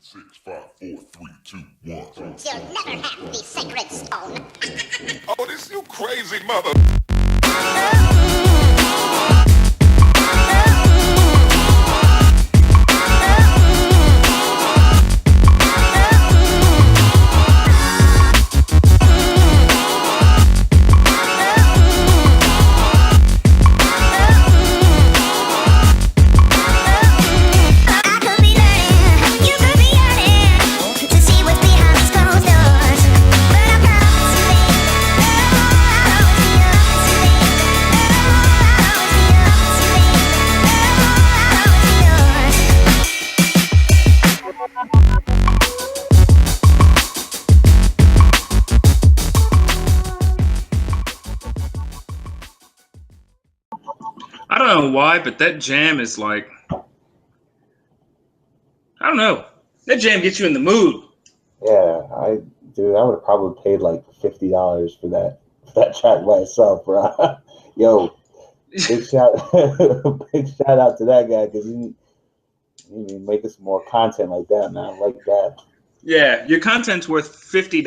6, 5, 4, 3, 2, 1. You'll never have the sacred stone. Oh, this you crazy mother. I don't know why, but that jam is like, I don't know. That jam gets you in the mood. Yeah, I would have probably paid like $50 for that track by itself, bro. Yo, big shout out to that guy because he making some more content like that, man. I like that. Yeah, your content's worth $50.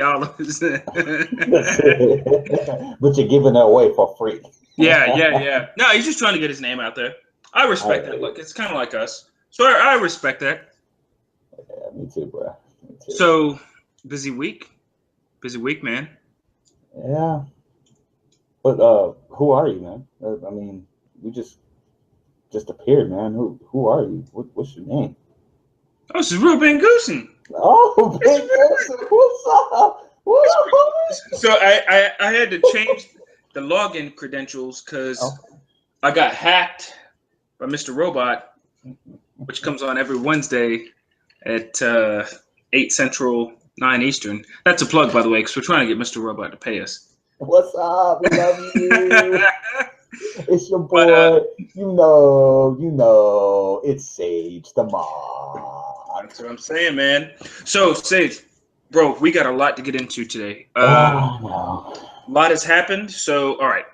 But you're giving it away for free. Yeah. No, he's just trying to get his name out there. I respect that. Look, it's kind of like us. So I respect that. Yeah, me too, bro. Me too. So, busy week, man. Yeah. But who are you, man? I mean, you just appeared, man. Who are you? What's your name? Oh, this is real Ben Goosen. Oh, Ben Goosen, what's up? So I had to change the login credentials because I got hacked by Mr. Robot, which comes on every Wednesday at 8 Central, 9 Eastern. That's a plug, by the way, because we're trying to get Mr. Robot to pay us. What's up? We love you. It's your boy. But, you know, it's Sage, the mod. That's what I'm saying, man. So, Sage, bro, we got a lot to get into today. No. A lot has happened. So, all right.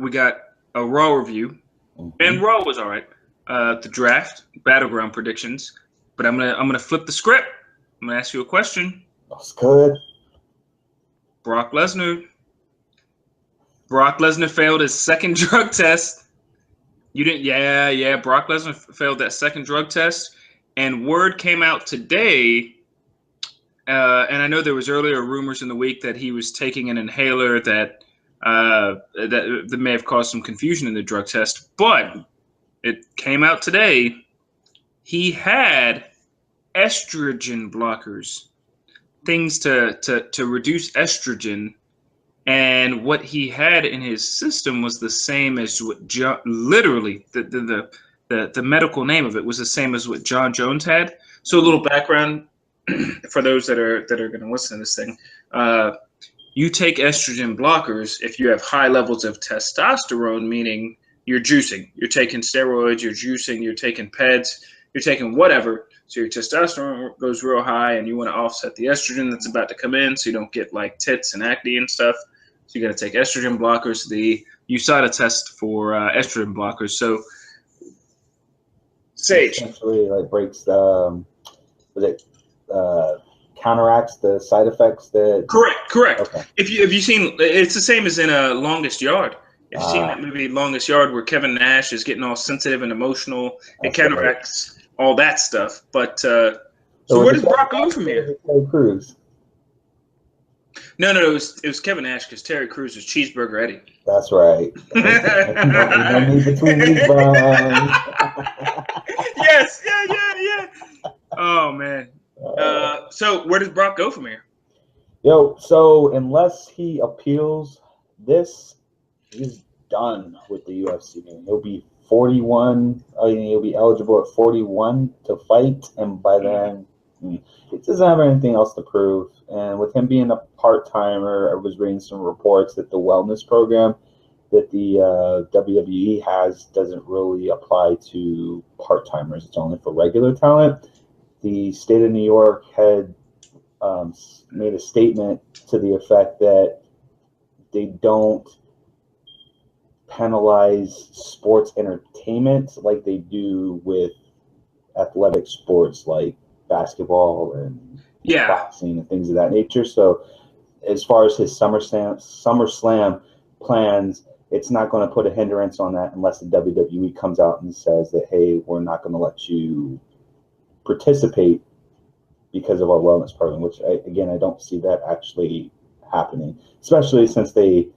We got a Raw review. Mm-hmm. And Raw was all right. The draft, Battleground predictions. But I'm gonna flip the script. I'm gonna ask you a question. That's good. Brock Lesnar failed his second drug test. You didn't? Yeah. Brock Lesnar failed that second drug test, and word came out today. And I know there was earlier rumors in the week that he was taking an inhaler that may have caused some confusion in the drug test. But it came out today. He had estrogen blockers, things to reduce estrogen. And what he had in his system was the same as what literally the medical name of it was the same as what John Jones had. So a little background for those that are going to listen to this thing. You take estrogen blockers if you have high levels of testosterone, meaning you're juicing, you're taking steroids, you're juicing, you're taking PEDs, you're taking whatever. So your testosterone goes real high and you want to offset the estrogen that's about to come in so you don't get like tits and acne and stuff. So you got to take estrogen blockers, the USADA test for estrogen blockers. So, Sage. Essentially, like breaks the, counteracts the side effects that. Correct. Okay. If you seen, it's the same as in Longest Yard. If you've seen that movie Longest Yard where Kevin Nash is getting all sensitive and emotional, it counteracts all that stuff. But so where does Brock go from here? Terry Crews. No, it was Kevin Nash because Terry Crews was Cheeseburger Eddie. That's right. No need between these buns. Yes, yeah. Oh man. So where does Brock go from here? So unless he appeals this, he's done with the UFC. He'll be 41. He'll be eligible at 41 to fight, and by then he doesn't have anything else to prove. And with him being a part-timer, I was reading some reports that the wellness program that the WWE has doesn't really apply to part-timers. It's only for regular talent. The state of New York had made a statement to the effect that they don't penalize sports entertainment like they do with athletic sports like basketball and boxing and things of that nature. So as far as his SummerSlam plans, it's not going to put a hindrance on that unless the WWE comes out and says that, hey, we're not going to let you participate because of our wellness program, which, I don't see that actually happening, especially since they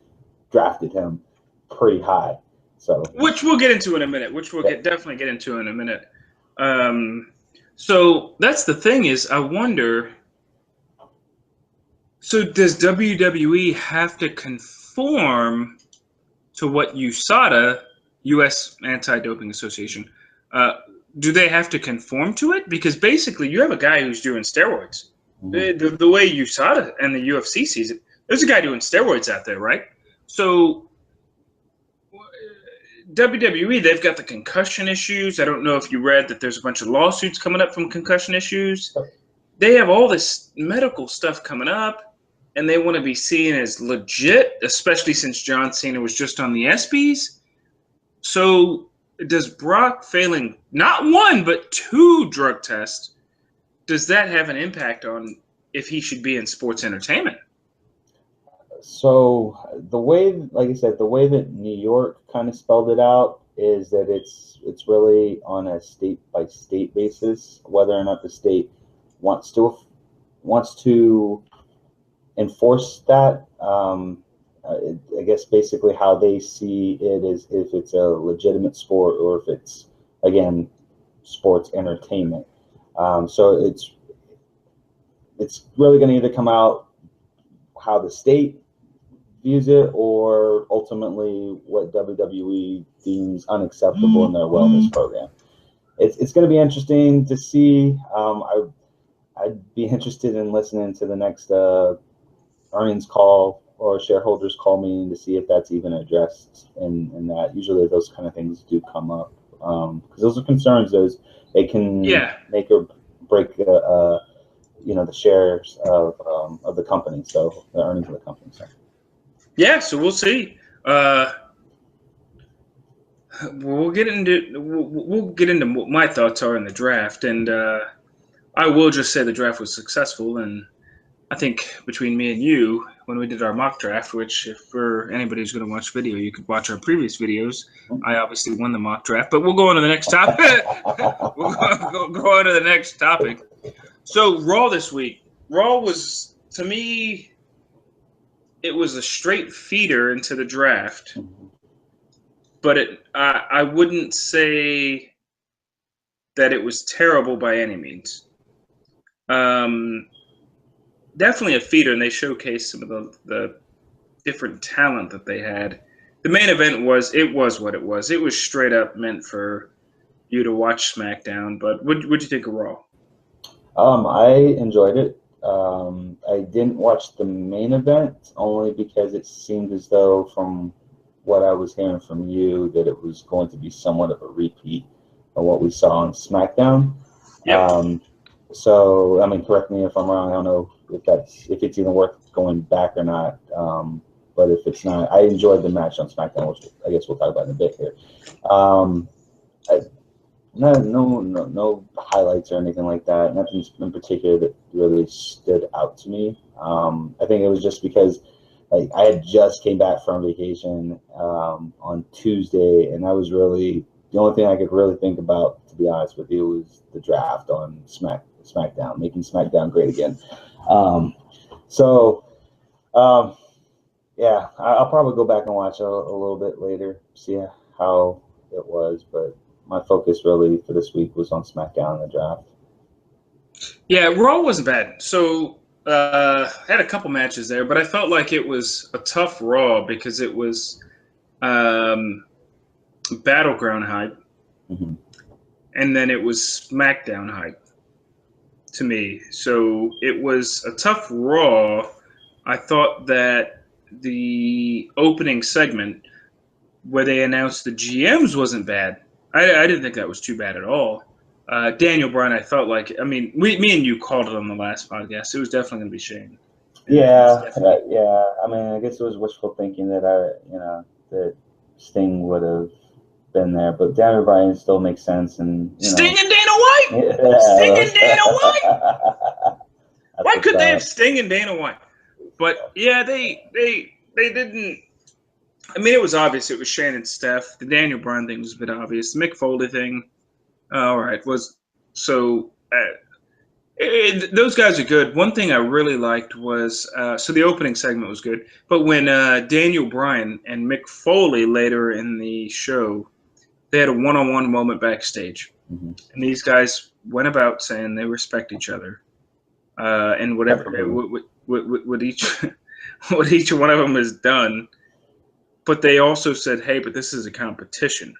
drafted him pretty high. So, which we'll get into in a minute. Which we'll definitely get into in a minute. So that's the thing is, I wonder. So does WWE have to conform to what USADA, U.S. Anti-Doping Association, do they have to conform to it? Because basically, you have a guy who's doing steroids. Mm-hmm. The way USADA and the UFC sees it, there's a guy doing steroids out there, right? So WWE, they've got the concussion issues. I don't know if you read that there's a bunch of lawsuits coming up from concussion issues. They have all this medical stuff coming up, and they want to be seen as legit, especially since John Cena was just on the ESPYs. So does Brock failing not one, but 2 drug tests, does that have an impact on if he should be in sports entertainment? So the way, like I said, the way that New York kind of spelled it out is that it's really on a state by state basis, whether or not the state wants to enforce that. I guess basically how they see it is if it's a legitimate sport or if it's, again, sports entertainment. So it's really going to either come out how the state views it or ultimately what WWE deems unacceptable in their wellness program. It's going to be interesting to see. I'd be interested in listening to the next earnings call or shareholders call meeting to see if that's even addressed in that. Usually those kind of things do come up because those are concerns. They can make or break the shares of the company, so the earnings of the company. So. Yeah, so we'll see. We'll get into what my thoughts are in the draft, and I will just say the draft was successful, and I think between me and you, when we did our mock draft, which if for anybody who's going to watch video, you could watch our previous videos. I obviously won the mock draft, but we'll go on to the next topic. We'll go on to the next topic. So Raw this week. Raw was, to me, it was a straight feeder into the draft, but I wouldn't say that it was terrible by any means. Definitely a feeder, and they showcased some of the different talent that they had. The main event was what it was. It was straight up meant for you to watch SmackDown. But what'd you think of Raw? I enjoyed it. I didn't watch the main event only because it seemed as though, from what I was hearing from you, that it was going to be somewhat of a repeat of what we saw on SmackDown. Yep. So, I mean, correct me if I'm wrong. I don't know if it's even worth going back or not. But if it's not, I enjoyed the match on SmackDown, which I guess we'll talk about in a bit here. No highlights or anything like that. Nothing in particular that really stood out to me. I think it was just because I had just came back from vacation on Tuesday, and I was really the only thing I could really think about, to be honest with you, was the draft on SmackDown, making SmackDown great again. Yeah, I'll probably go back and watch a little bit later, see how it was, but my focus really for this week was on SmackDown and the draft. Yeah, Raw wasn't bad. So had a couple matches there, but I felt like it was a tough Raw because it was Battleground hype, and then it was SmackDown hype to me. So it was a tough Raw. I thought that the opening segment where they announced the GMs wasn't bad. I didn't think that was too bad at all. Daniel Bryan, I felt like, I mean, me and you called it on the last podcast. It was definitely going to be Shane. Yeah. I mean, I guess it was wishful thinking that that Sting would have been there, but Daniel Bryan still makes sense. And Sting and Dana White. Sting and Dana White. Why could they have tough. Sting and Dana White? But yeah, they didn't. I mean, it was obvious it was Shane and Steph. The Daniel Bryan thing was a bit obvious. The Mick Foley thing, all right, was so. Those guys are good. One thing I really liked was so the opening segment was good, but when Daniel Bryan and Mick Foley later in the show, they had a one-on-one moment backstage, and these guys went about saying they respect each other, and whatever what each what each one of them has done. But they also said, "Hey, but this is a competition."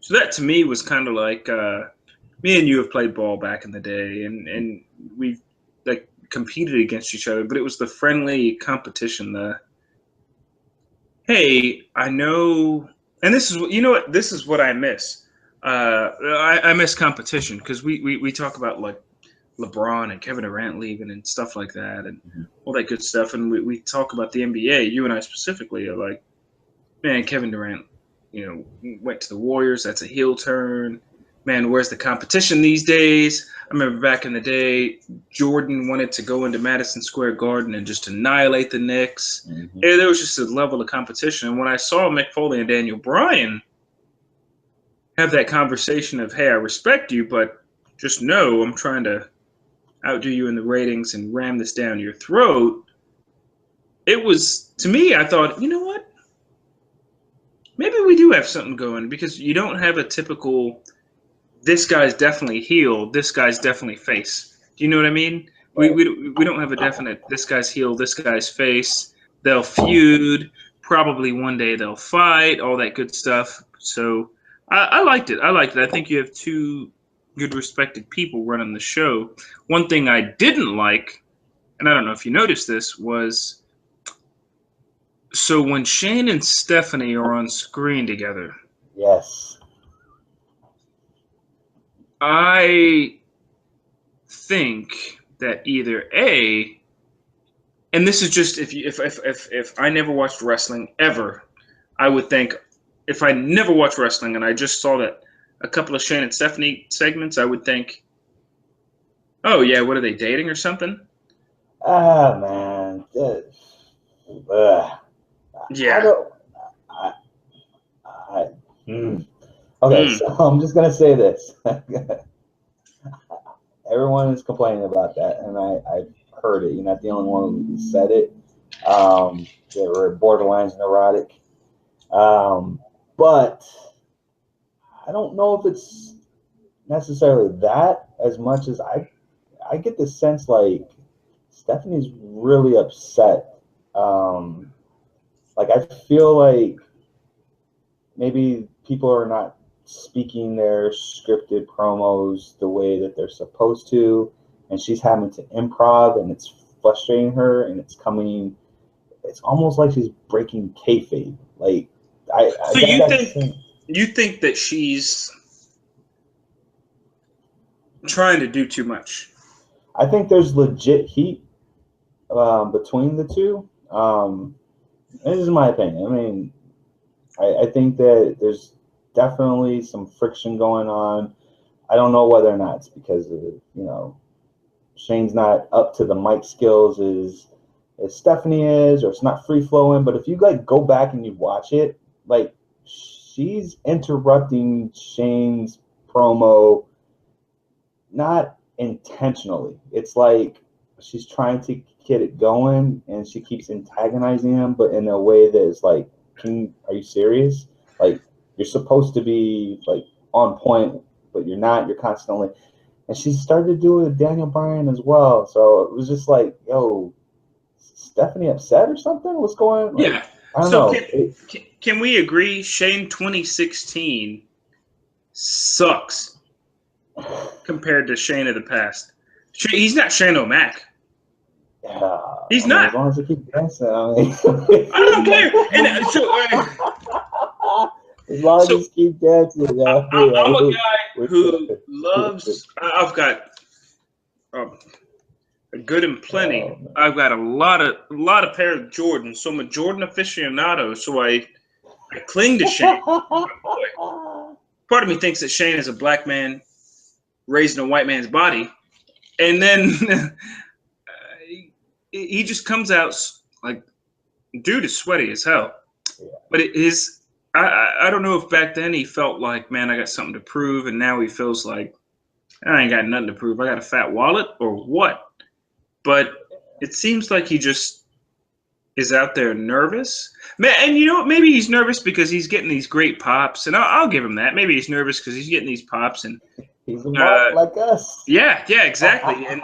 So that to me was kind of like. Me and you have played ball back in the day, and we've like competed against each other, but it was the friendly competition. The hey, I know, and this is what this is what I miss. I miss competition because we talk about like LeBron and Kevin Durant leaving and stuff like that, and all that good stuff, and we talk about the NBA. You and I specifically are like, man, Kevin Durant, went to the Warriors. That's a heel turn. Man, where's the competition these days? I remember back in the day, Jordan wanted to go into Madison Square Garden and just annihilate the Knicks. And there was just a level of competition. And when I saw Mick Foley and Daniel Bryan have that conversation of, hey, I respect you, but just know I'm trying to outdo you in the ratings and ram this down your throat, it was, to me, I thought, you know what? Maybe we do have something going because you don't have a typical – this guy's definitely heel, this guy's definitely face. Do you know what I mean? We don't have a definite this guy's heel, this guy's face. They'll feud. Probably one day they'll fight, all that good stuff. So I liked it. I think you have two good respected people running the show. One thing I didn't like, and I don't know if you noticed this, was so when Shane and Stephanie are on screen together. Yes. I think that either A, and this is just if I never watched wrestling ever, I would think if I never watched wrestling and I just saw that a couple of Shane and Stephanie segments, I would think, oh yeah, what are they dating or something? Ah, man. Yeah. Okay, so I'm just gonna say this. Everyone is complaining about that, and I've heard it. You're not the only one who said it. They were borderline neurotic. But I don't know if it's necessarily that as much as I get the sense like Stephanie's really upset. Like I feel like maybe people are not speaking their scripted promos the way that they're supposed to, and she's having to improv, and it's frustrating her, and it's almost like she's breaking kayfabe. Like So you think that she's trying to do too much? I think there's legit heat between the two. This is my opinion. I mean, I think that there's definitely some friction going on. I don't know whether or not it's because of, Shane's not up to the mic skills as Stephanie is, or it's not free flowing. But if you go back and you watch it, she's interrupting Shane's promo, not intentionally. It's like she's trying to get it going, and she keeps antagonizing him, but in a way that is like, are you serious? Like, you're supposed to be on point, but you're not. You're constantly. And she started to do it with Daniel Bryan as well. So it was just like, yo, Stephanie upset or something? What's going on? Yeah. I don't know. Can we agree Shane 2016 sucks compared to Shane of the past? He's not Shane O'Mac. He's not. As long as he keeps dancing, I don't care. And as long as he keeps dancing. I'm a guy who loves. I've got a good and plenty. Oh, I've got a lot of pair of Jordans. So I'm a Jordan aficionado. So I cling to Shane. Part of me thinks that Shane is a black man raised in a white man's body, and then he just comes out like, dude is sweaty as hell. But I don't know if back then he felt like, man, I got something to prove, and now he feels like I ain't got nothing to prove. I got a fat wallet or what? But it seems like he just is out there nervous. And you know what? Maybe he's nervous because he's getting these great pops, and I'll give him that. Maybe he's nervous because he's getting these pops, and he's a mark like us. Yeah, exactly. And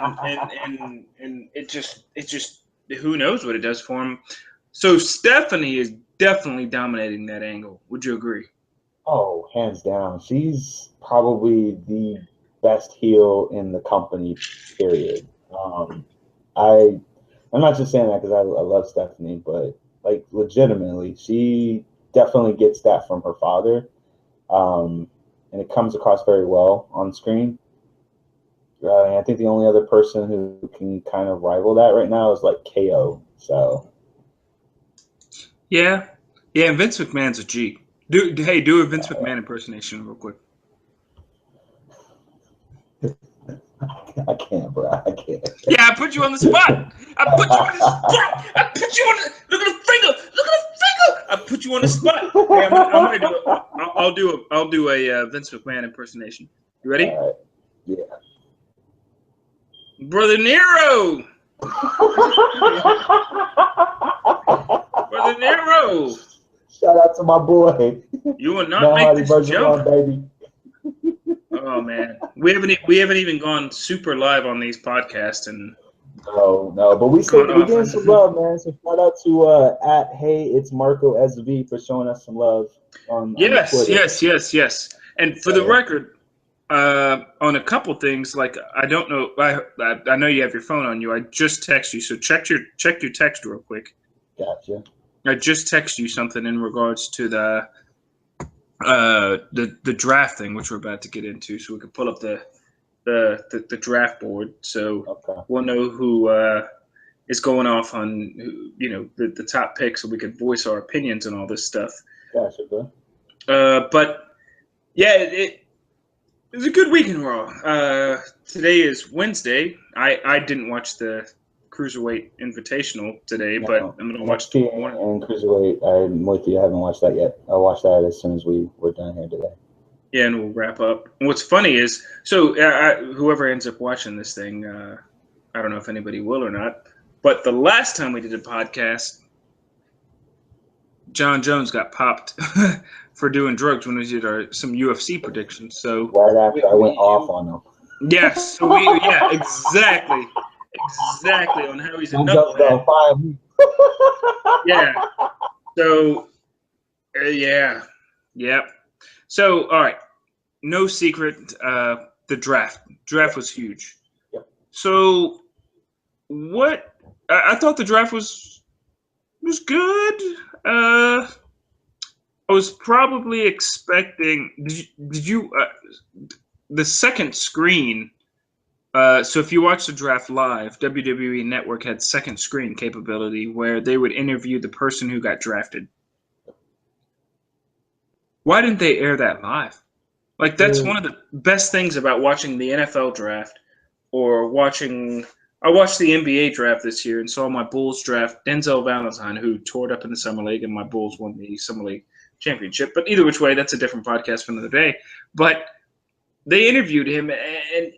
it just who knows what it does for him. So Stephanie is definitely dominating that angle. Would you agree? Oh, hands down. She's probably the best heel in the company, period. I'm not just saying that because I love Stephanie, but like legitimately, she definitely gets that from her father, and it comes across very well on screen. I think the only other person who can kind of rival that right now is like KO. So yeah, and Vince McMahon's a G. Do a Vince McMahon impersonation real quick. I can't, bro. I can't. Yeah, I put you on the spot. I put you on the spot. I put you on the. Look at the finger. Look at the finger. I put you on the spot. Hey, I'm gonna do it. I'll do a Vince McMahon impersonation. You ready? All right. Yeah. Brother Nero. Brother Nero. Shout out to my boy. You will not make this jump, baby. Oh man, we haven't even gone super live on these podcasts, and no, but we're getting some love, man. So shout out to at Hey It's Marco SV for showing us some love on yes. And for the Yeah. record, on a couple things, like I don't know, I know you have your phone on you. I just text you, so check your text real quick. Gotcha. I just text you something in regards to the draft thing, which we're about to get into, so we can pull up the draft board, so Okay. we'll know who is going off on the top picks, so we can voice our opinions and all this stuff. Gotcha, bro. But yeah, it was a good week in Raw. Today is Wednesday. I didn't watch the Cruiserweight Invitational today, but I'm gonna watch the one. And Cruiserweight. I'm with you. I haven't watched that yet. I'll watch that as soon as we're done here today. Yeah, and we'll wrap up. And what's funny is, so whoever ends up watching this thing, I don't know if anybody will or not, but the last time we did a podcast, John Jones got popped for doing drugs when we did some UFC predictions. So right after I went off on him. Yes, so exactly on how he's a knucklehead. Yeah. So, yep. So, all right. No secret. The draft was huge. Yep. So, what? I thought the draft was good. I was probably expecting. Did you? The second screen. So if you watch the draft live, WWE Network had second screen capability where they would interview the person who got drafted. Why didn't they air that live? Like, that's one of the best things about watching the NFL draft or watching. I watched the NBA draft this year and saw my Bulls draft Denzel Valentine, who tore it up in the Summer League, and my Bulls won the Summer League championship. But either which way, that's a different podcast for another day. But they interviewed him, and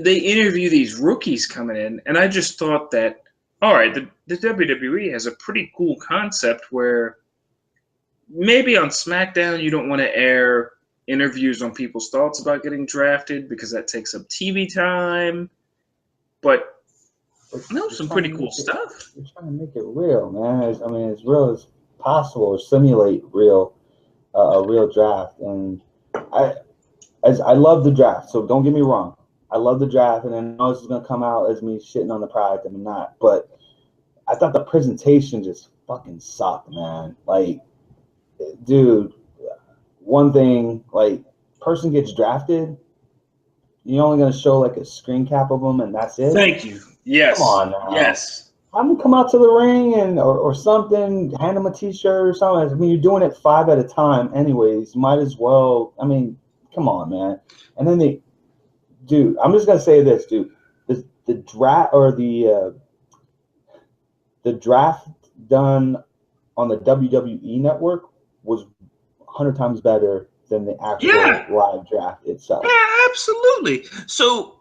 they interview these rookies coming in, and I just thought that, all right, the WWE has a pretty cool concept where maybe on SmackDown you don't want to air interviews on people's thoughts about getting drafted because that takes up TV time, but some pretty cool stuff. You're trying to make it real, man. As real as possible, or simulate a real draft. And I love the draft, so don't get me wrong. I love the draft, and I know this is going to come out as me shitting on the product, and I'm not. But I thought the presentation just fucking sucked, man. Like, dude, one thing, like, person gets drafted, you're only going to show, like, a screen cap of them, and that's it? Thank you. Yes. Come on now. Yes. Have them come out to the ring or something, hand them a T-shirt or something. I mean, you're doing it 5 at a time anyways. Might as well, come on, man. And then dude, I'm just gonna say this, dude. The draft or the draft done on the WWE network was 100 times better than the actual Yeah, live draft itself. yeah, absolutely. So,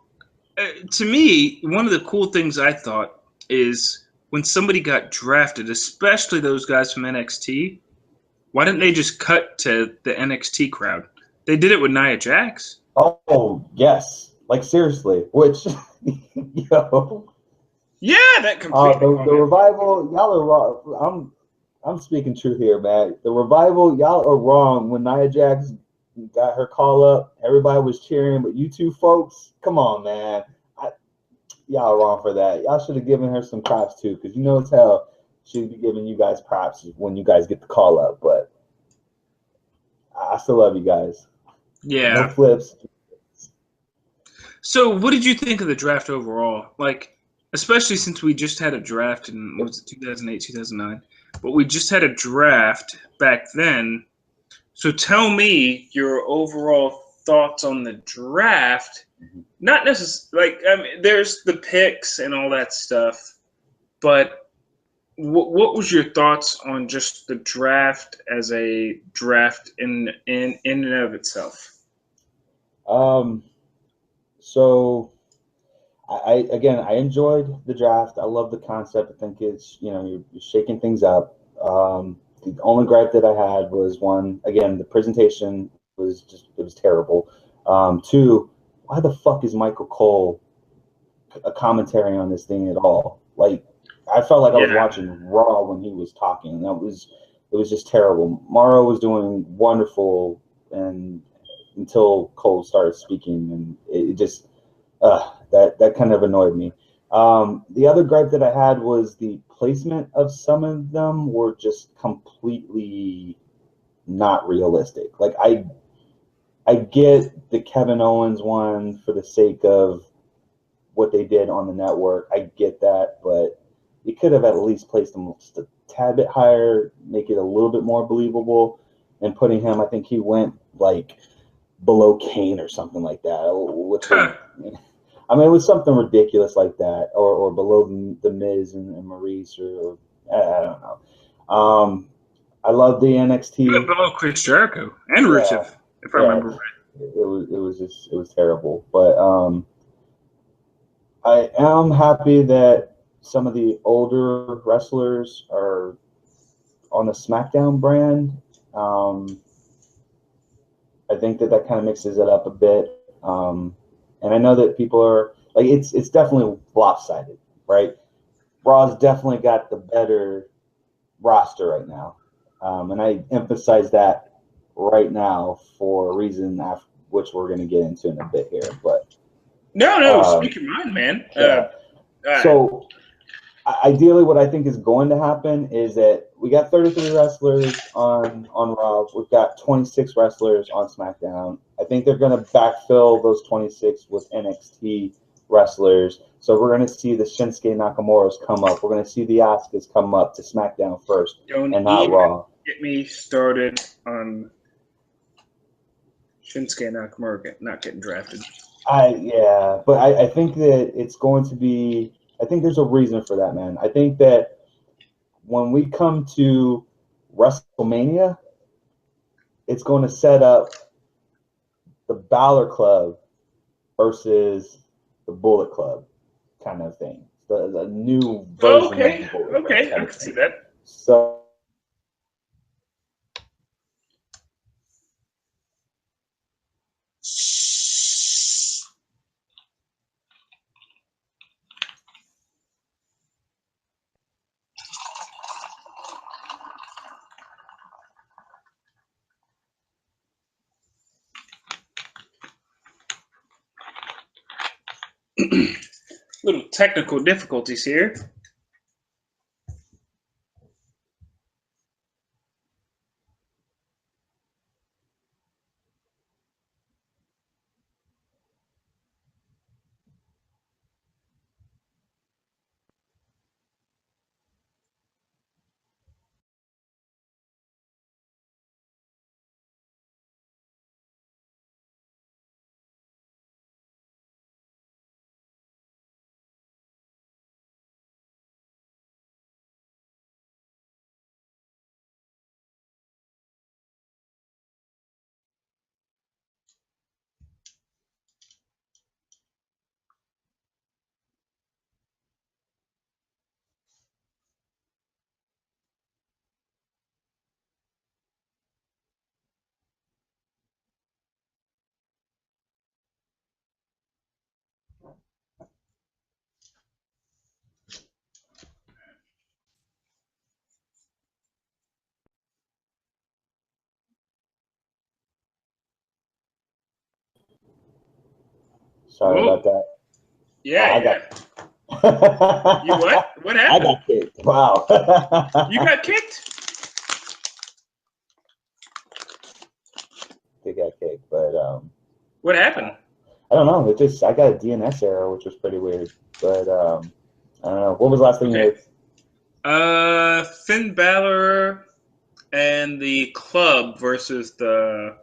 to me, one of the cool things I thought is when somebody got drafted, especially those guys from NXT, why didn't they just cut to the NXT crowd? They did it with Nia Jax. Oh yes, like seriously. Which, yo, Yeah, that completely. the revival, y'all are wrong. I'm speaking truth here, man. The revival, y'all are wrong. When Nia Jax got her call up, everybody was cheering, but you two folks, come on, man. Y'all are wrong for that. Y'all should have given her some props too, because you know as hell she'd be giving you guys props when you guys get the call up. But I still love you guys. Yeah. No flips. So, what did you think of the draft overall? Like, especially since we just had a draft in what was it, 2008, 2009, but we just had a draft back then. So, tell me your overall thoughts on the draft. Not necessarily like I mean, there's the picks and all that stuff, but what was your thoughts on just the draft as a draft in and of itself? Um. So I enjoyed the draft. I love the concept. I think it's you're shaking things up. The only gripe that I had was one again the presentation was just it was terrible. Two, why the fuck is Michael Cole a commentary on this thing at all? Like I felt like I was Yeah. watching Raw when he was talking. It was just terrible. Morrow was doing wonderful and until Cole started speaking and it just that kind of annoyed me. The other gripe that I had was the placement of some of them were just completely not realistic. Like I get the Kevin Owens one for the sake of what they did on the network. I get that, but you could have at least placed him just a tad bit higher, make it a little bit more believable. And putting him, I think he went like below Kane or something like that. Which I mean, it was something ridiculous like that, or below the Miz and Maurice, or I don't know. I love the You went NXT. below Chris Jericho and Yeah, Rusev, if I yeah, remember right. it was terrible. But I am happy that some of the older wrestlers are on the SmackDown brand. Um, I think that kind of mixes it up a bit. And I know that people are like it's definitely lopsided, right? Raw's definitely got the better roster right now, and I emphasize that right now for a reason which we're going to get into in a bit here. But No, speak your mind, man. yeah, so ideally, what I think is going to happen is that we got 33 wrestlers on Raw. We've got 26 wrestlers on SmackDown. I think they're going to backfill those 26 with NXT wrestlers. So we're going to see the Shinsuke Nakamura's come up. We're going to see the Asukas come up to SmackDown first Don't and not even Raw. get me started on Shinsuke Nakamura not getting drafted. But I think that it's going to be. I think there's a reason for that, man. I think that when we come to WrestleMania, it's going to set up the Balor Club versus the Bullet Club kind of thing. The new version of the Bullet Club. I can see that. So Little technical difficulties here. Sorry Whoa. about that. Yeah, I yeah. You what? What I happened? got kicked. Wow. You got kicked? They got kicked, but What happened? I don't know. I got a DNS error, which was pretty weird. But I don't know. What was the last thing you heard? Finn Balor and the club versus the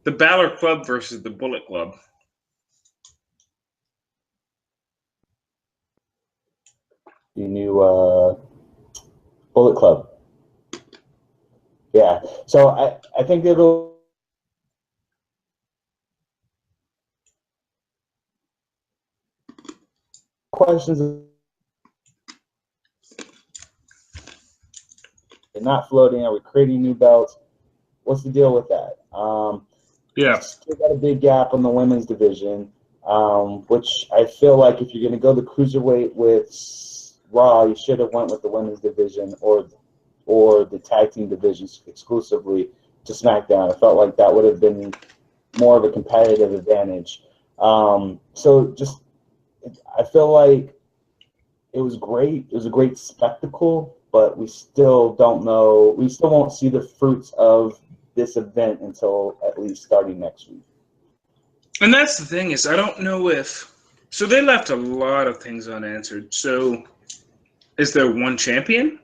Balor Club versus the Bullet Club. The new Bullet Club. Yeah. So I think it'll. Questions. They're not floating. Are we creating new belts? What's the deal with that? Yeah. Still got a big gap in the women's division, which I feel like if you're going to go the cruiserweight with Raw, you should have went with the women's division or the tag team divisions exclusively to SmackDown. I felt like that would have been more of a competitive advantage. So just I feel like it was great. It was a great spectacle, but we still don't know. We still won't see the fruits of this event until at least starting next week. And that's the thing is I don't know if so they left a lot of things unanswered. So is there one champion?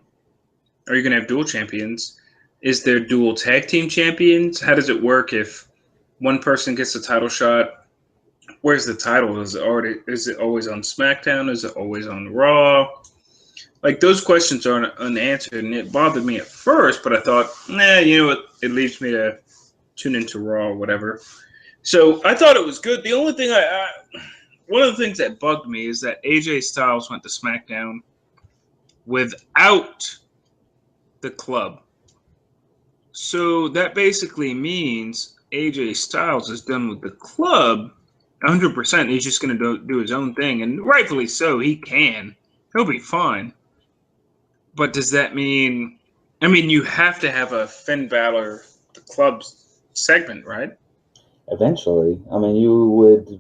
Are you gonna have dual champions? Is there dual tag team champions? How does it work if one person gets a title shot? Where's the title? Is it always on SmackDown? Is it always on Raw? Like those questions aren't unanswered, and it bothered me at first, but I thought, nah, you know what? It leaves me to tune into Raw or whatever. So I thought it was good. The only thing one of the things that bugged me is that AJ Styles went to SmackDown without the club. So that basically means AJ Styles is done with the club 100%. He's just going to do his own thing, and rightfully so. He can. He'll be fine. But does that mean? I mean, you have to have a Finn Balor the club segment, right? Eventually, I mean, you would.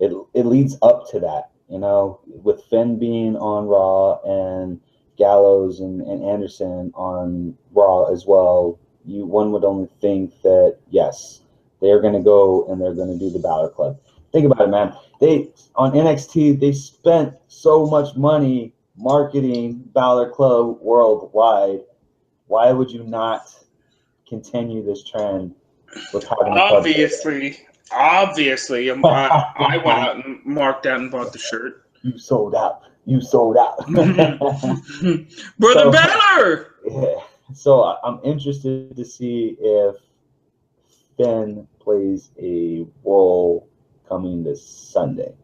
It leads up to that, you know, with Finn being on Raw and Gallows and Anderson on Raw as well. One would only think that yes, they're going to go and they're going to do the Balor Club. Think about it, man. They on NXT they spent so much money marketing Balor Club worldwide. Why would you not continue this trend with having a club? Obviously, I went out and marked out and bought the shirt. You sold out. You sold out. Brother Balor! Yeah. So I'm interested to see if Finn plays a role coming this Sunday,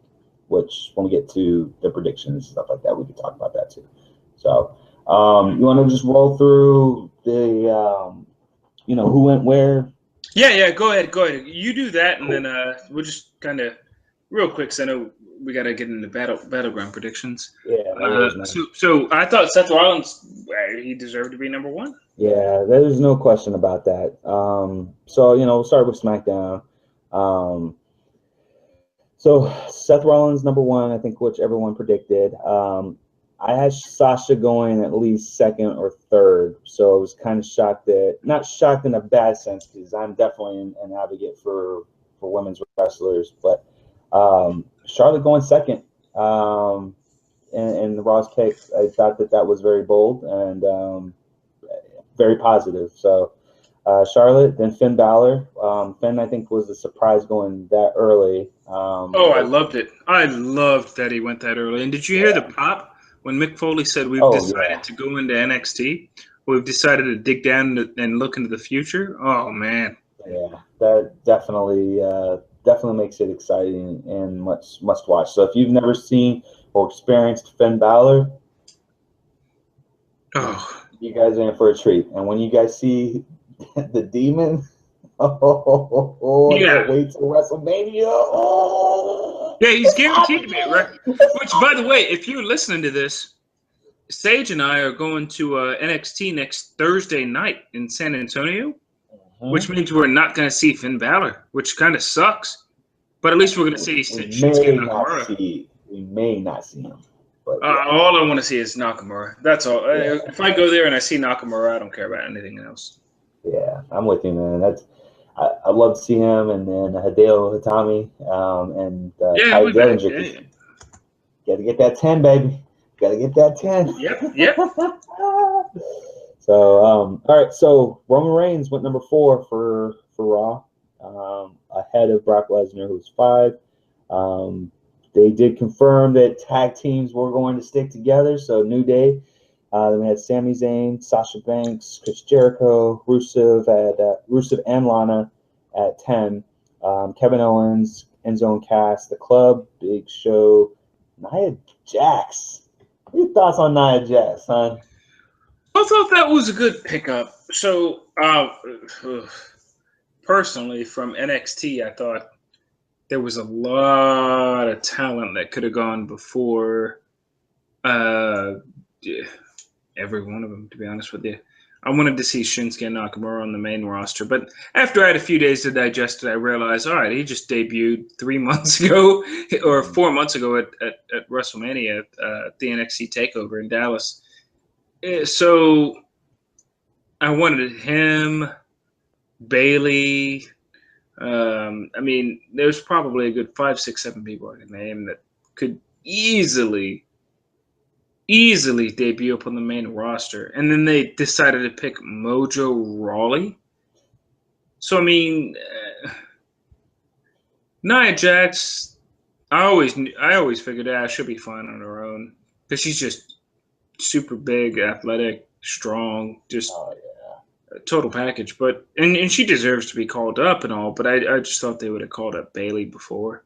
which when we get to the predictions and stuff like that, we can talk about that too. So you want to just roll through the, who went where? Yeah, go ahead. You do that, and then we'll just kind of real quick, because I know we got to get into Battleground predictions. Yeah. So I thought Seth Rollins, he deserved to be number one. Yeah, there's no question about that. So, we'll start with SmackDown. So Seth Rollins, number one, I think, which everyone predicted. I had Sasha going at least second or third, so I was kind of shocked not shocked in a bad sense, because I'm definitely an advocate for women's wrestlers, but Charlotte going second in the Raw's pick, I thought that was very bold and very positive. So Charlotte, then Finn Balor. Finn, I think, was a surprise going that early. I loved it. I loved that he went that early. And did you hear the pop? When Mick Foley said we've decided to go into NXT, we've decided to dig down and look into the future. Oh man! Yeah, that definitely makes it exciting and must watch. So if you've never seen or experienced Finn Balor, you guys are in for a treat. And when you guys see the Demon, I can't wait till WrestleMania. Yeah, he's guaranteed to be right. Which, by the way, if you're listening to this, Sage and I are going to NXT next Thursday night in San Antonio, which means we're not going to see Finn Balor, which kind of sucks. But at least we're going to see we Shinsuke Nakamura. We may not see him. But yeah. All I want to see is Nakamura. That's all. Yeah. If I go there and I see Nakamura, I don't care about anything else. Yeah, I'm with you, man. I love to see him, and then Hideo Itami, and Ty Dillinger. Got to get that 10, baby. Got to get that 10. Yep. So, all right. So Roman Reigns went number 4 for Raw, ahead of Brock Lesnar, who's 5. They did confirm that tag teams were going to stick together. So New Day. Then we had Sami Zayn, Sasha Banks, Chris Jericho, Rusev and Lana at 10. Kevin Owens, Enzo and Cass, The Club, Big Show, Nia Jax. What are your thoughts on Nia Jax, son? I thought that was a good pickup. So, personally, from NXT, I thought there was a lot of talent that could have gone before every one of them, to be honest with you. I wanted to see Shinsuke Nakamura on the main roster, but after I had a few days to digest it, I realized, all right, he just debuted 3 months ago or 4 months ago at WrestleMania, the NXT TakeOver in Dallas. So I wanted him, Bailey. I mean, there's probably a good 5, 6, 7 people I can name that could easily debut up on the main roster. And then they decided to pick Mojo Rawley. So, I mean, Nia Jax, I always figured she'll be fine on her own because she's just super big, athletic, strong, just a total package. But and she deserves to be called up and all, but I just thought they would have called up Bailey before.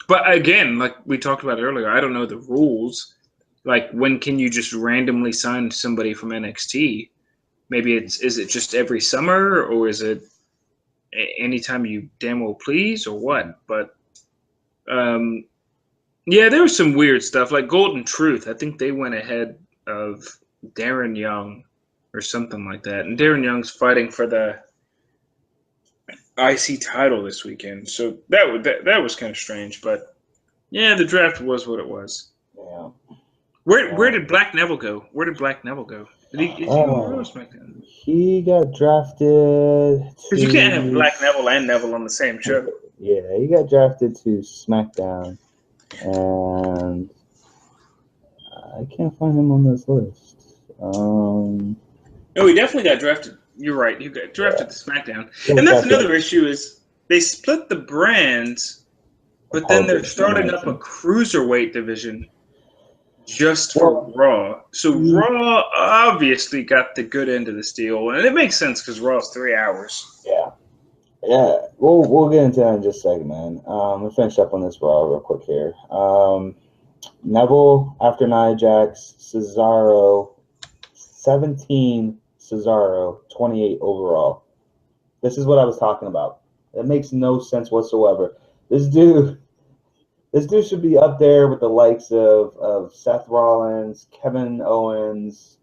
But again, like we talked about earlier, I don't know the rules. Like, when can you just randomly sign somebody from NXT? Maybe is it just every summer, or is it anytime you damn well please, or what? But yeah, there was some weird stuff. Like Golden Truth, I think they went ahead of Darren Young or something like that. And Darren Young's fighting for the IC title this weekend. So that was kind of strange. But yeah, the draft was what it was. Yeah. Where did Black Neville go? Is he on Raw or SmackDown? He got drafted Because you can't have Black Neville and Neville on the same show. Yeah, he got drafted to SmackDown, and I can't find him on this list. No, he definitely got drafted. You're right. He got drafted to SmackDown. And that's another issue is they split the brands, but then they're starting up a cruiserweight division just for Raw. So Raw obviously got the good end of this deal, and it makes sense because Raw's 3 hours. Yeah. We'll get into that in just a second, man. We'll finish up on this Raw real quick here. Neville after Nia Jax, Cesaro, 17 Cesaro, 28 overall. This is what I was talking about. It makes no sense whatsoever. This dude should be up there with the likes of Seth Rollins, Kevin Owens,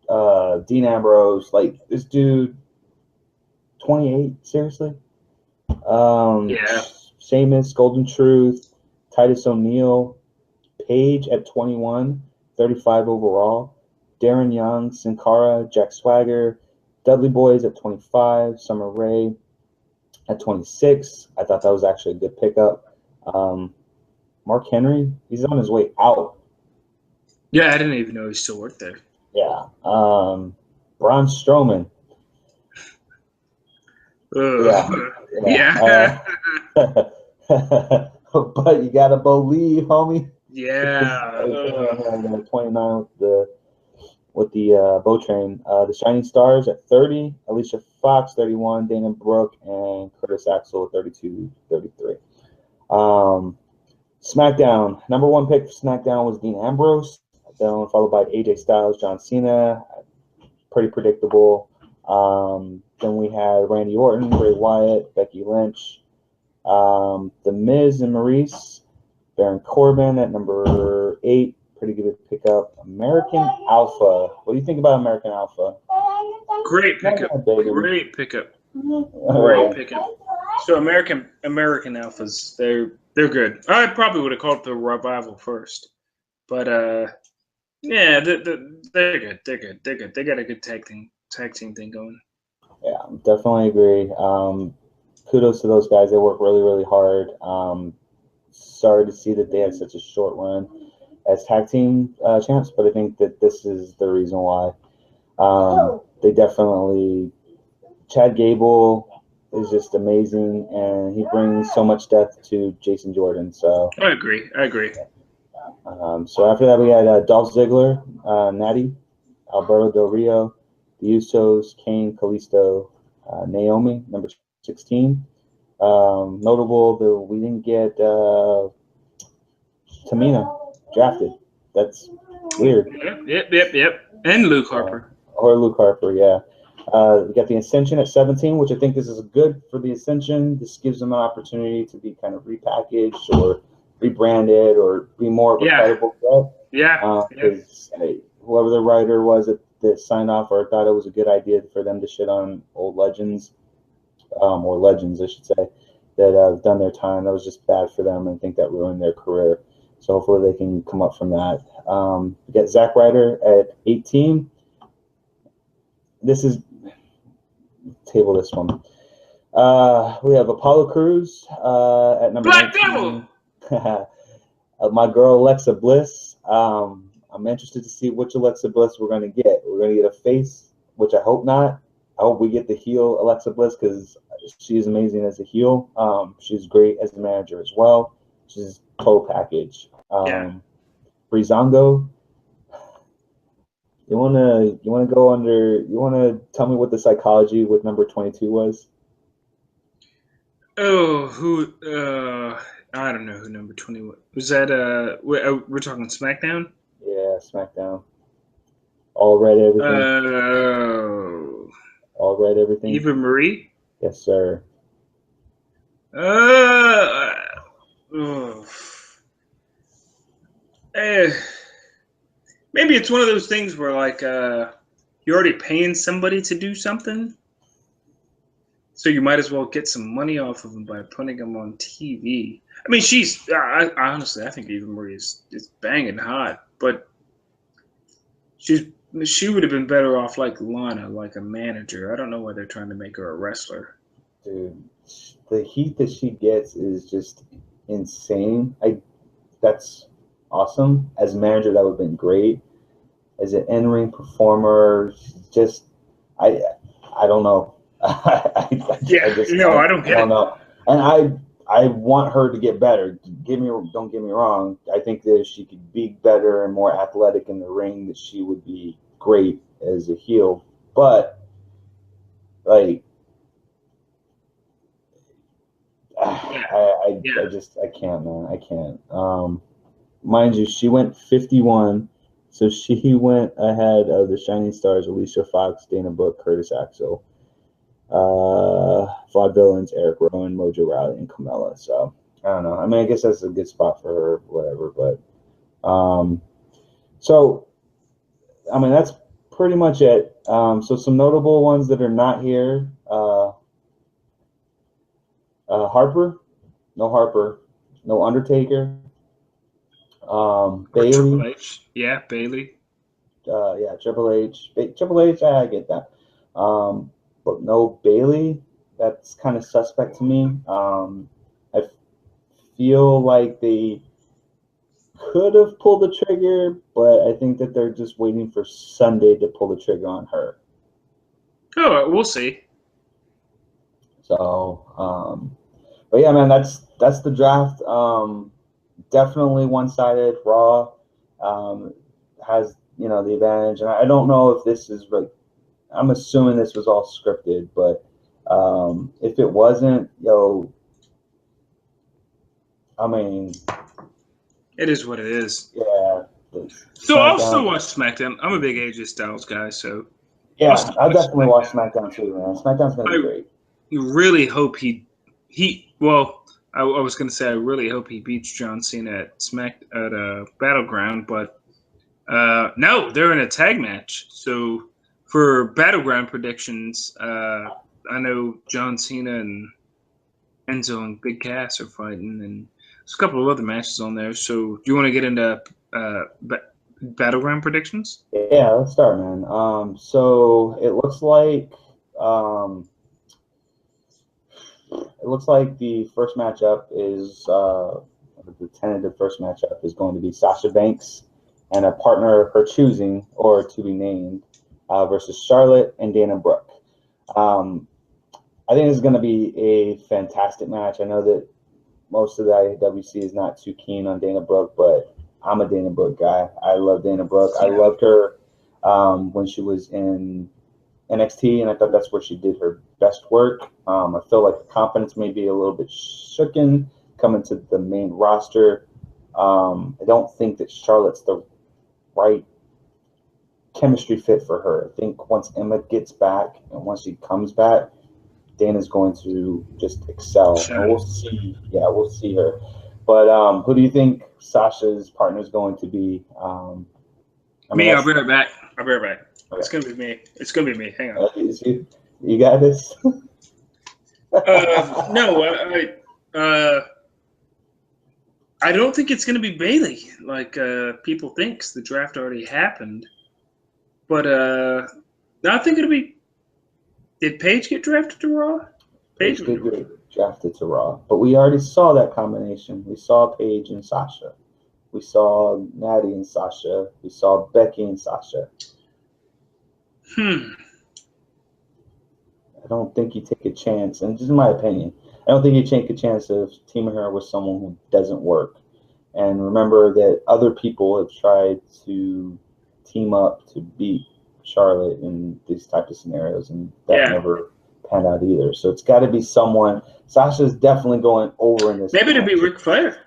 Dean Ambrose. Like, this dude, 28, seriously? Yeah. Sheamus, Golden Truth, Titus O'Neil, Paige at 21, 35 overall. Darren Young, Sin Cara, Jack Swagger, Dudley Boys at 25, Summer Rae at 26. I thought that was actually a good pickup. Mark Henry, he's on his way out. Yeah, I didn't even know he still worked there. Yeah. Braun Strowman. Yeah. But you gotta believe, homie. Yeah. 29 with the Bow Train. The Shining Stars at 30, Alicia Fox 31, Dana Brooke, and Curtis Axel 32, 33. SmackDown, number 1 pick for SmackDown was Dean Ambrose, then followed by AJ Styles, John Cena, pretty predictable. Then we had Randy Orton, Bray Wyatt, Becky Lynch, The Miz and Maurice, Baron Corbin at number 8, pretty good pickup. American Alpha. What do you think about American Alpha? Great pickup. Great pickup. So American Alphas, they're good. I probably would have called the Revival first, but yeah, they're good. They're good. They got a good tag team thing going. Yeah, definitely agree. Kudos to those guys. They work really, really hard. Sorry to see that they had such a short run as tag team champs, but I think that this is the reason why. They definitely. Chad Gable is just amazing, and he brings so much depth to Jason Jordan. So I agree. So after that, we had Dolph Ziggler, Natty, Alberto Del Rio, the Usos, Kane, Kalisto, Naomi, number 16. Notable that we didn't get Tamina drafted. That's weird. Yep. And Luke Harper. Or Luke Harper, yeah. We got the Ascension at 17, which I think this is good for the Ascension. This gives them an opportunity to be kind of repackaged or rebranded or be more of a credible threat. Yeah. Because whoever the writer was that signed off or thought it was a good idea for them to shit on old legends, or legends, I should say, that have done their time. That was just bad for them, and I think that ruined their career. So hopefully they can come up from that. We got Zack Ryder at 18. This is table this one. We have Apollo Crews at number Black 19. Devil. My girl Alexa Bliss. I'm interested to see which Alexa Bliss we're going to get. We're going to get a face, which I hope not. I hope we get the heel Alexa Bliss because she's amazing as a heel. She's great as a manager as well. She's a total package. Breezango. You wanna tell me what the psychology with number 22 was? Oh, I don't know who number 20 was. That we're talking SmackDown? Yeah, SmackDown. All red everything. All red everything. Eva Marie? Yes, sir. Maybe it's one of those things where like you're already paying somebody to do something, so you might as well get some money off of them by putting them on TV. I mean, she's honestly, I think Eva Marie is banging hot, but she would have been better off like Lana, like a manager. I don't know why they're trying to make her a wrestler. Dude, the heat that she gets is just insane. That's awesome. As a manager, that would have been great. As an in-ring performer, I don't know. I don't get it. Know. And I want her to get better. Don't get me wrong. I think that if she could be better and more athletic in the ring, that she would be great as a heel. But like, I can't, man. I can't. Mind you, she went 51, so she went ahead of the Shining Stars: Alicia Fox, Dana Brooke, Curtis Axel, Vaudevillains, Eric Rowan, Mojo Rawley, and Carmella. So I don't know. I mean, I guess that's a good spot for her, whatever. But so I mean, that's pretty much it. So some notable ones that are not here. Harper, no Undertaker. Bailey. Triple H. Yeah, Bailey. Triple H. Triple H, I get that. But no Bailey. That's kind of suspect to me. I feel like they could have pulled the trigger, but I think that they're just waiting for Sunday to pull the trigger on her. Oh, we'll see. So, but yeah, man, that's the draft. Definitely one-sided. Raw has the advantage, and I don't know if this is like. I'm assuming this was all scripted, but if it wasn't, I mean, it is what it is. Yeah. So I'll still watch SmackDown. I'm a big AJ Styles guy, so yeah, I'll definitely watch SmackDown too, man. SmackDown's gonna be great. You really hope he. Well, I was gonna say I really hope he beats John Cena at Battleground, but no, they're in a tag match. So for Battleground predictions, I know John Cena and Enzo and Big Cass are fighting, and there's a couple of other matches on there. So, do you want to get into Battleground predictions? Yeah, let's start, man. So it looks like the first matchup is the tentative first matchup is going to be Sasha Banks and a partner of her choosing or to be named versus Charlotte and Dana Brooke. I think this is going to be a fantastic match. I know that most of the IWC is not too keen on Dana Brooke, but I'm a Dana Brooke guy. I love Dana Brooke. I loved her when she was in NXT, and I thought that's where she did her best work. I feel like the confidence may be a little bit shooken coming to the main roster. I don't think that Charlotte's the right chemistry fit for her. I think once Emma gets back and once she comes back, Dana's going to just excel. And we'll see. Yeah, we'll see her. But who do you think Sasha's partner is going to be? I'll be right back. Okay. It's gonna be me. It's gonna be me. Hang on. You got this. No, I don't think it's gonna be Bayley like people think. The draft already happened, but no, I think it'll be. Did Paige get drafted to Raw? Paige did get drafted to Raw, but we already saw that combination. We saw Paige and Sasha. We saw Natty and Sasha. We saw Becky and Sasha. I don't think you take a chance, and this is my opinion, I don't think you take a chance of teaming her with someone who doesn't work. And remember that other people have tried to team up to beat Charlotte in these types of scenarios, and that never panned out either. So it's got to be someone. Sasha's definitely going over in this. Maybe it'll be Ric Flair.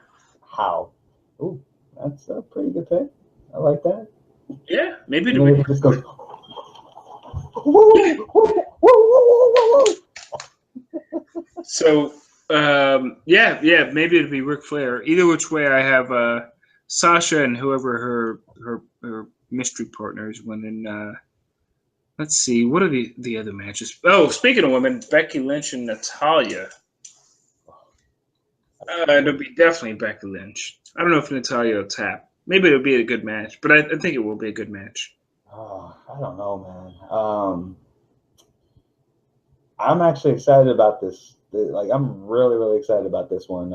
How? Ooh, that's a pretty good pick. I like that. Yeah, maybe it'll be. Just goes. So, maybe it'd be Ric Flair. Either which way, I have Sasha and whoever her mystery partners winning. Let's see, what are the other matches? Oh, speaking of women, Becky Lynch and Natalya. It'll be definitely Becky Lynch. I don't know if Natalya will tap. Maybe it'll be a good match, but I think it will be a good match. Oh, I don't know, man. I'm actually excited about this. Like, I'm really, really excited about this one.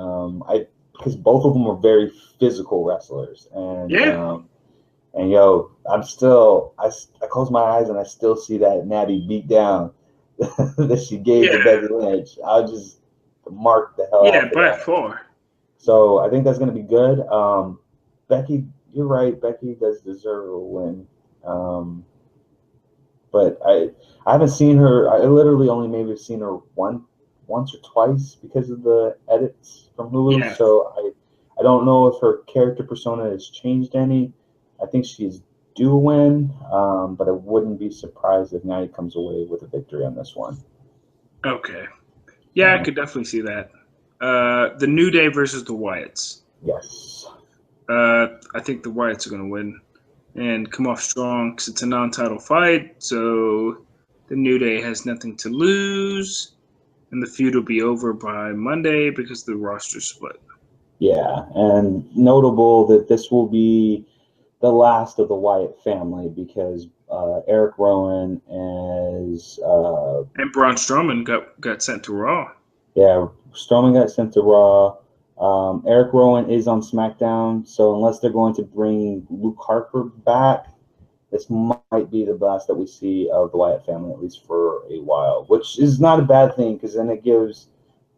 Because both of them are very physical wrestlers, and and yo, I close my eyes and I still see that Natty beat down that she gave to Becky Lynch. I'll just mark the hell out of by that. 4. So I think that's going to be good. Becky, you're right. Becky does deserve a win. But I haven't seen her. I literally only maybe seen her once or twice because of the edits from Hulu. Yeah. So I don't know if her character persona has changed any. I think she's due a win, but I wouldn't be surprised if Natty comes away with a victory on this one. Okay. Yeah, I could definitely see that. The New Day versus the Wyatts. Yes. I think the Wyatts are going to win and come off strong because it's a non-title fight. So the New Day has nothing to lose, and the feud will be over by Monday because the roster's split. Yeah, and notable that this will be the last of the Wyatt family because Eric Rowan and Braun Strowman got sent to Raw. Yeah, Strowman got sent to Raw. Eric Rowan is on SmackDown, so unless they're going to bring Luke Harper back, this might be the last that we see of the Wyatt family, at least for a while, which is not a bad thing because then it gives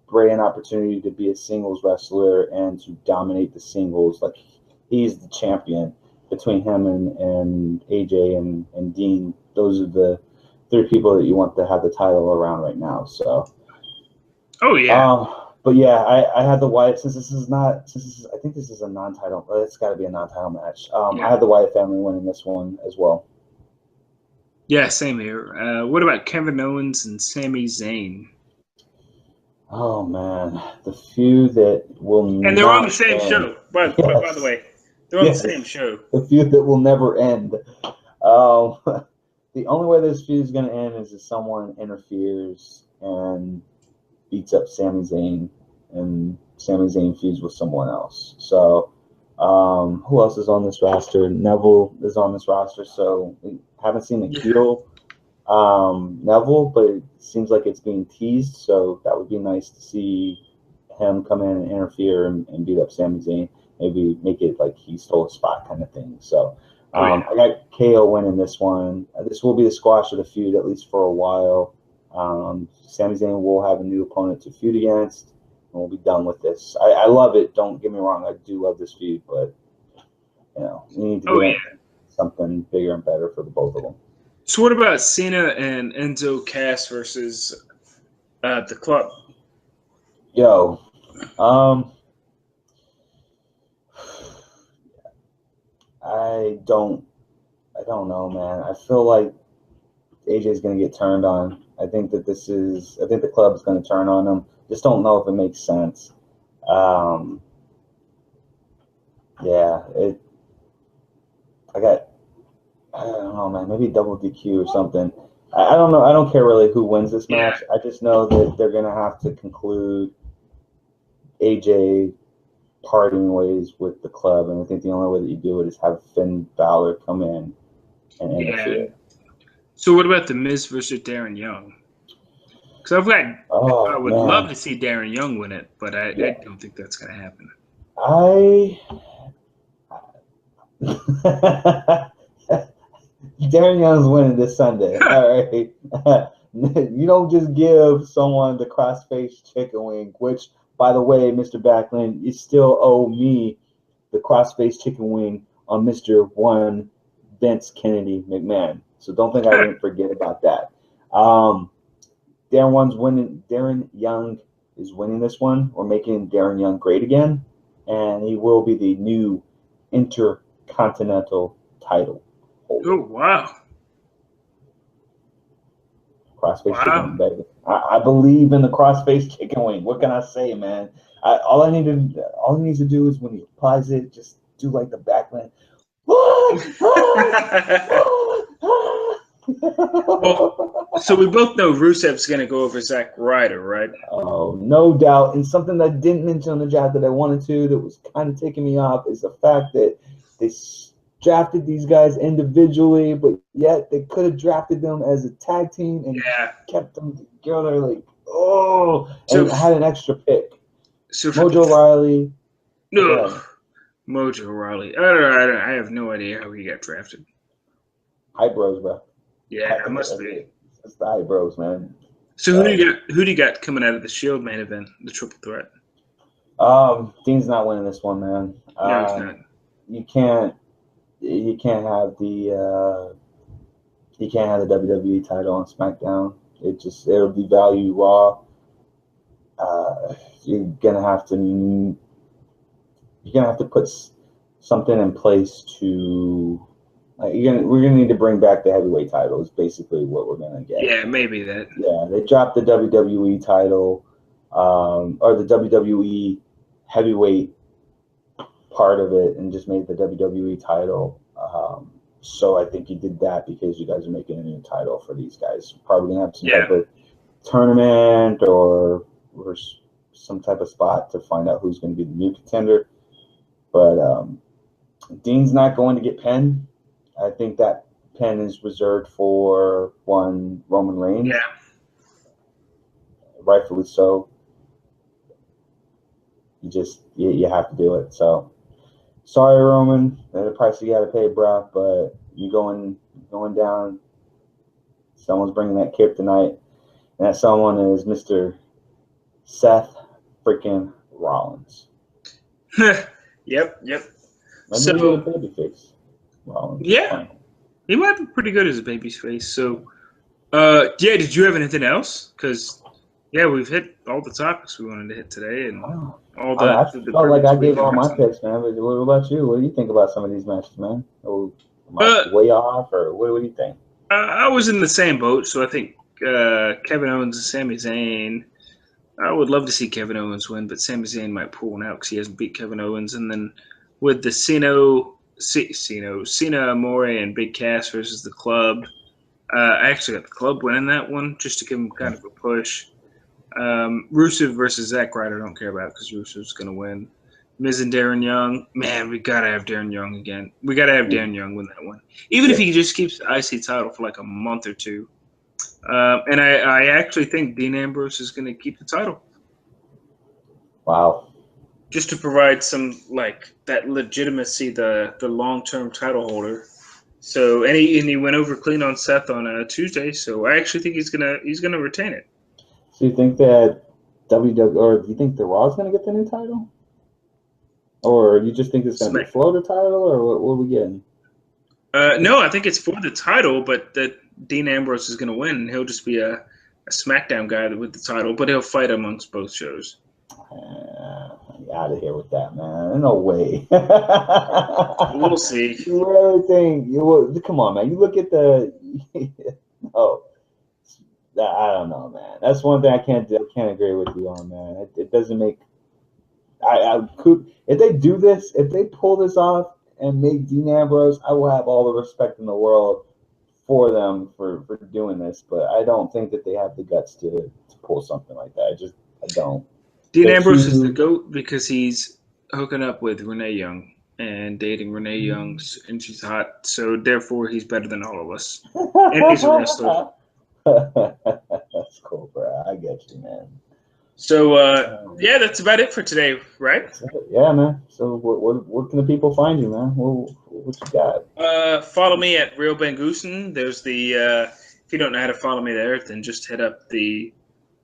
Bray an opportunity to be a singles wrestler and to dominate the singles. Like, he's the champion between him and AJ and Dean. Those are the 3 people that you want to have the title around right now. So. Oh yeah. But yeah, I had the Wyatt I think this is a non-title. It's got to be a non-title match. I had the Wyatt family winning this one as well. Yeah, same here. What about Kevin Owens and Sami Zayn? Oh man, the feud that will and they're on the same show. By the way, they're on the same show. The feud that will never end. The only way this feud is going to end is if someone interferes and beats up Sami Zayn, and Sami Zayn feuds with someone else. So, who else is on this roster? Neville is on this roster, so we haven't seen the heel Neville, but it seems like it's being teased, so that would be nice to see him come in and interfere and beat up Sami Zayn. Maybe make it like he stole a spot kind of thing. So I got KO winning this one. This will be the squash of the feud, at least for a while. Sami Zayn will have a new opponent to feud against, and we'll be done with this. I love it. Don't get me wrong. I do love this feud, but we need to get something bigger and better for the both of them. So what about Cena and Enzo Cass versus the Club? Yo, I don't know, man. I feel like AJ's gonna get turned on. I think the Club is gonna turn on him. Just don't know if it makes sense. I don't know, man. Maybe double DQ or something. I don't know. I don't care really who wins this match. I just know that they're gonna have to conclude AJ parting ways with the Club, and I think the only way that you do it is have Finn Balor come in and interfere. So what about the Miz versus Darren Young? Because I would love to see Darren Young win it, but I don't think that's gonna happen. Darren Young's winning this Sunday. All right. You don't just give someone the cross-faced chicken wing, which, by the way, Mr. Backlund, you still owe me the cross-faced chicken wing on Mr. One Vince Kennedy McMahon. So don't think I didn't forget about that. Darren Young is winning this one. We're making Darren Young great again, and he will be the new Intercontinental title holder. Oh, wow. Crossface chicken, baby. I believe in the crossface chicken wing. What can I say, man? All he needs to do is when he applies it, just do like the backland. Well, so we both know Rusev's going to go over Zack Ryder, right? Oh, no doubt. And something that I didn't mention on the draft that I wanted to, that was kind of taking me off, is the fact that they drafted these guys individually, but yet they could have drafted them as a tag team and kept them together. Like, and had an extra pick. So Mojo Rawley. No, Mojo Rawley. I have no idea how he got drafted. Hype Bros, bro. Yeah, it must be. It's the Hype Bros, man. So who do you got coming out of the Shield main event, the triple threat? Dean's not winning this one, man. No, he's not. You can't have the WWE title on SmackDown. It'll devalue Raw. You're gonna have to put something in place to. We're gonna need to bring back the heavyweight title. Is basically what we're gonna get. Yeah, maybe that. Yeah, they dropped the WWE title, or the WWE heavyweight part of it, and just made the WWE title. So I think you did that because you guys are making a new title for these guys. Probably gonna have some type of tournament or some type of spot to find out who's going to be the new contender. But Dean's not going to get pinned. I think that pin is reserved for one Roman Reigns. Yeah. Rightfully so. You have to do it. So sorry, Roman. The price you got to pay, bro. But you going down. Someone's bringing that kryptonite, and that someone is Mr. Seth freaking Rollins. Yep. Maybe So a babyface. Rollins. Yeah, he might be pretty good as a babyface. So, did you have anything else? Because we've hit all the topics we wanted to hit today, and all the. I felt like I gave all my picks, man. But what about you? What do you think about some of these matches, man? Am I way off, or what do you think? I was in the same boat, so I think Kevin Owens and Sami Zayn. I would love to see Kevin Owens win, but Sami Zayn might pull one out because he hasn't beat Kevin Owens. And then with the Cena, Amore, and Big Cass versus the Club, I actually got the Club winning that one just to give him kind of a push. Rusev versus Zack Ryder, I don't care about because Rusev's going to win. Miz and Darren Young. Man, we got to have Darren Young again. We got to have Darren Young win that one. Even if he just keeps the IC title for like a month or two. And I actually think Dean Ambrose is going to keep the title. Wow. Just to provide some, like, that legitimacy, the long-term title holder. So, and he went over clean on Seth on Tuesday, so I actually think he's gonna retain it. So you think that or do you think the Raw's gonna get the new title, or you just think it's gonna be a Florida title, or what are we getting? No, I think it's for the title, but that Dean Ambrose is gonna win, and he'll just be a SmackDown guy with the title, but he'll fight amongst both shows. Out of here with that, man. No way. We'll see. You really think you will? Come on, man. You look at the. Oh, I don't know, man. That's one thing I can't agree with you on, man. It doesn't make. I could if they do this, if they pull this off and make Dean Ambrose, I will have all the respect in the world for them for doing this. But I don't think that they have the guts to pull something like that. I don't. Dean Ambrose is the GOAT because he's hooking up with Renee Young and dating Renee Young, and she's hot. So, therefore, he's better than all of us. And he's a wrestler. That's cool, bro. I get you, man. So, yeah, that's about it for today, right? Yeah, man. So, where can the people find you, man? What you got? Follow me at Real Ben Goosen. There's the, if you don't know how to follow me there, then just hit up the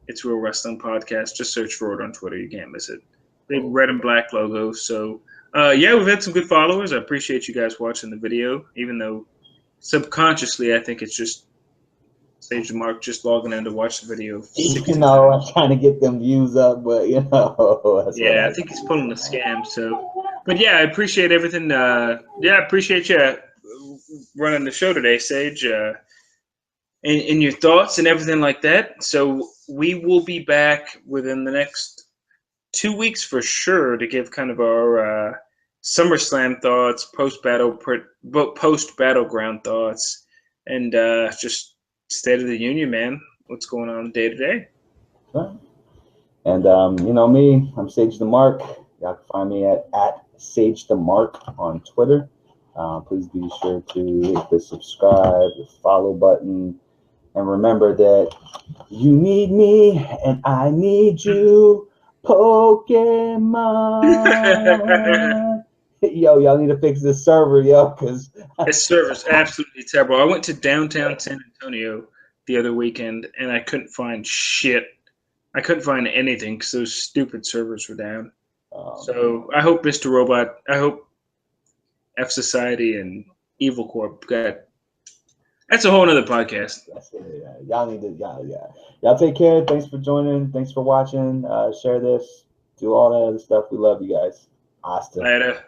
It's Real Wrestling Podcast. Just search for it on Twitter. You can't miss it. Big red and black logo. So, yeah, we've had some good followers. I appreciate you guys watching the video, even though subconsciously I think it's just Sage the Mark just logging in to watch the video. You know, I'm trying to get them views up, but, you know. Yeah, I think he's pulling a scam. So, but, yeah, I appreciate everything. Yeah, I appreciate you running the show today, Sage. And your thoughts and everything like that. So we will be back within the next 2 weeks for sure to give kind of our SummerSlam thoughts, post Battleground thoughts, and just State of the Union, man. What's going on day to day? And you know me, I'm Sage the Mark. Y'all can find me at Sage the Mark on Twitter. Please be sure to hit the subscribe, the follow button. And remember that you need me and I need you, Pokemon. Yo, y'all need to fix this server, yo, because this server's absolutely terrible. I went to downtown San Antonio the other weekend, and I couldn't find shit. I couldn't find anything because those stupid servers were down. So I hope Mr. Robot, I hope F Society and Evil Corp got. That's a whole other podcast. Yeah. Y'all need to, y'all take care. Thanks for joining. Thanks for watching. Share this. Do all that other stuff. We love you guys. Hasta. Later.